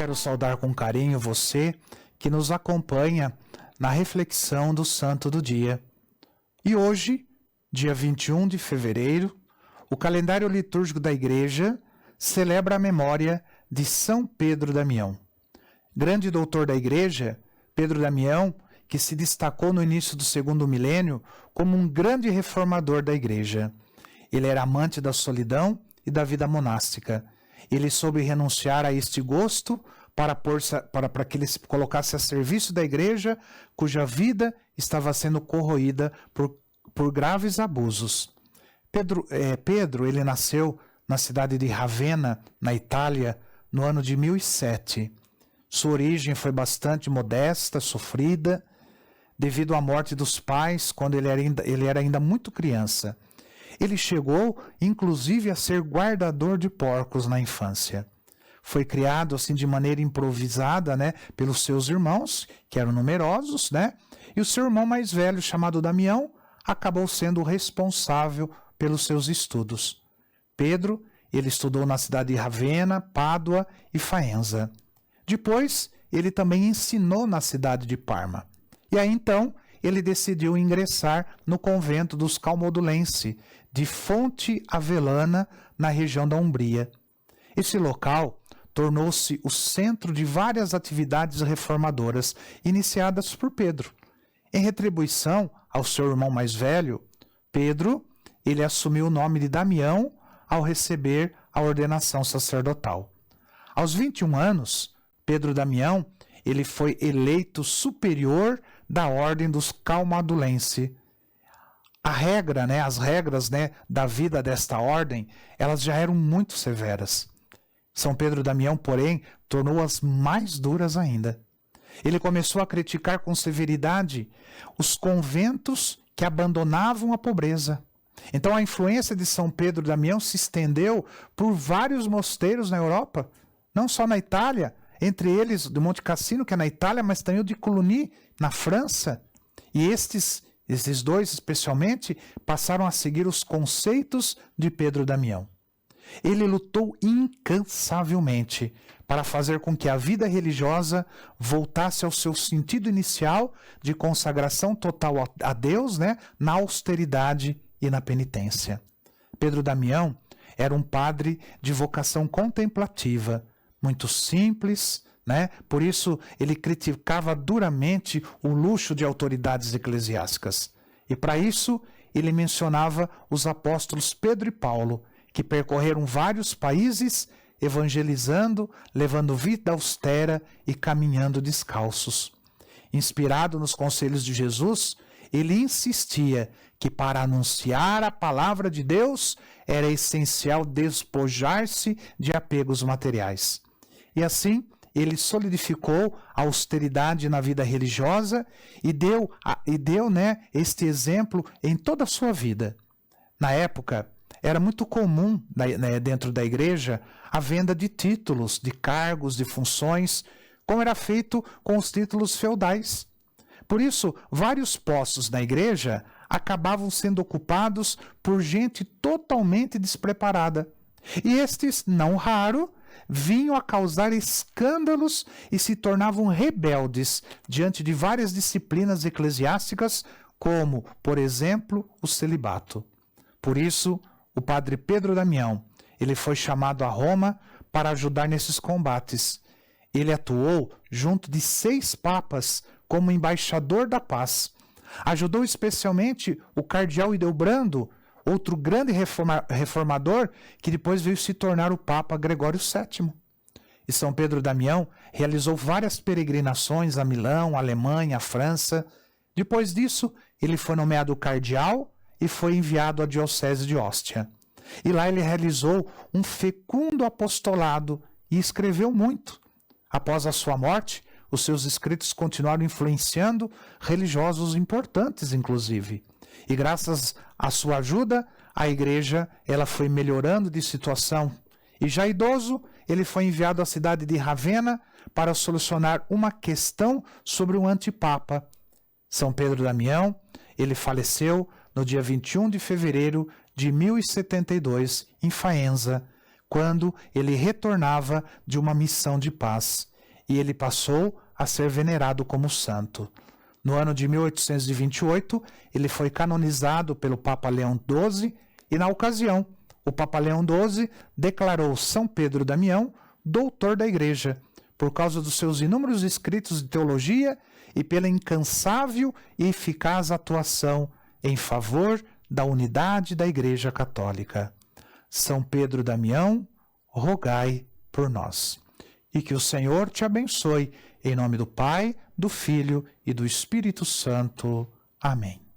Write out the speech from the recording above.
Quero saudar com carinho você que nos acompanha na reflexão do Santo do Dia. E hoje, dia 21 de fevereiro, o calendário litúrgico da Igreja celebra a memória de São Pedro Damião. Grande doutor da Igreja, Pedro Damião, que se destacou no início do segundo milênio como um grande reformador da Igreja. Ele era amante da solidão e da vida monástica. Ele soube renunciar a este gosto para que ele se colocasse a serviço da Igreja, cuja vida estava sendo corroída por graves abusos. Pedro, ele nasceu na cidade de Ravenna, na Itália, no ano de 1007. Sua origem foi bastante modesta, sofrida, devido à morte dos pais, quando ele era ainda muito criança. Ele chegou, inclusive, a ser guardador de porcos na infância. Foi criado assim de maneira improvisada, pelos seus irmãos, que eram numerosos, E o seu irmão mais velho, chamado Damião, acabou sendo o responsável pelos seus estudos. Pedro, ele estudou na cidade de Ravenna, Pádua e Faenza. Depois, ele também ensinou na cidade de Parma. E aí, então, ele decidiu ingressar no convento dos Calmodulense, de Fonte Avellana, na região da Umbria. Esse local tornou-se o centro de várias atividades reformadoras iniciadas por Pedro. Em retribuição ao seu irmão mais velho, Pedro, ele assumiu o nome de Damião ao receber a ordenação sacerdotal. Aos 21 anos, Pedro Damião, ele foi eleito superior da ordem dos Calmadulense. As regras da vida desta ordem, elas já eram muito severas. São Pedro Damião, porém, tornou-as mais duras ainda. Ele começou a criticar com severidade os conventos que abandonavam a pobreza. Então a influência de São Pedro Damião se estendeu por vários mosteiros na Europa, não só na Itália, entre eles do Monte Cassino, que é na Itália, mas também o de Cluny, na França. E esses dois, especialmente, passaram a seguir os conceitos de Pedro Damião. Ele lutou incansavelmente para fazer com que a vida religiosa voltasse ao seu sentido inicial de consagração total a Deus, na austeridade e na penitência. Pedro Damião era um padre de vocação contemplativa, muito simples, Por isso ele criticava duramente o luxo de autoridades eclesiásticas. E para isso ele mencionava os apóstolos Pedro e Paulo, que percorreram vários países, evangelizando, levando vida austera e caminhando descalços. Inspirado nos conselhos de Jesus, ele insistia que para anunciar a palavra de Deus era essencial despojar-se de apegos materiais. E assim, ele solidificou a austeridade na vida religiosa e deu este exemplo em toda a sua vida. Na época, era muito comum dentro da igreja a venda de títulos, de cargos, de funções, como era feito com os títulos feudais. Por isso, vários postos na igreja acabavam sendo ocupados por gente totalmente despreparada. E estes, não raro, vinham a causar escândalos e se tornavam rebeldes diante de várias disciplinas eclesiásticas, como, por exemplo, o celibato. Por isso, o padre Pedro Damião, ele foi chamado a Roma para ajudar nesses combates. Ele atuou junto de 6 papas como embaixador da paz. Ajudou especialmente o cardeal Hildebrando, outro grande reformador que depois veio se tornar o Papa Gregório VII. E São Pedro Damião realizou várias peregrinações a Milão, a Alemanha, a França. Depois disso, ele foi nomeado cardeal e foi enviado à Diocese de Ostia. E lá ele realizou um fecundo apostolado e escreveu muito. Após a sua morte, os seus escritos continuaram influenciando religiosos importantes, inclusive. E graças à sua ajuda, a igreja ela foi melhorando de situação. E já idoso, ele foi enviado à cidade de Ravenna para solucionar uma questão sobre um antipapa. São Pedro Damião, ele faleceu no dia 21 de fevereiro de 1072, em Faenza, quando ele retornava de uma missão de paz. e ele passou a ser venerado como santo. No ano de 1828, ele foi canonizado pelo Papa Leão XII e, na ocasião, o Papa Leão XII declarou São Pedro Damião doutor da Igreja, por causa dos seus inúmeros escritos de teologia e pela incansável e eficaz atuação em favor da unidade da Igreja Católica. São Pedro Damião, rogai por nós. E que o Senhor te abençoe, em nome do Pai, do Filho e do Espírito Santo. Amém.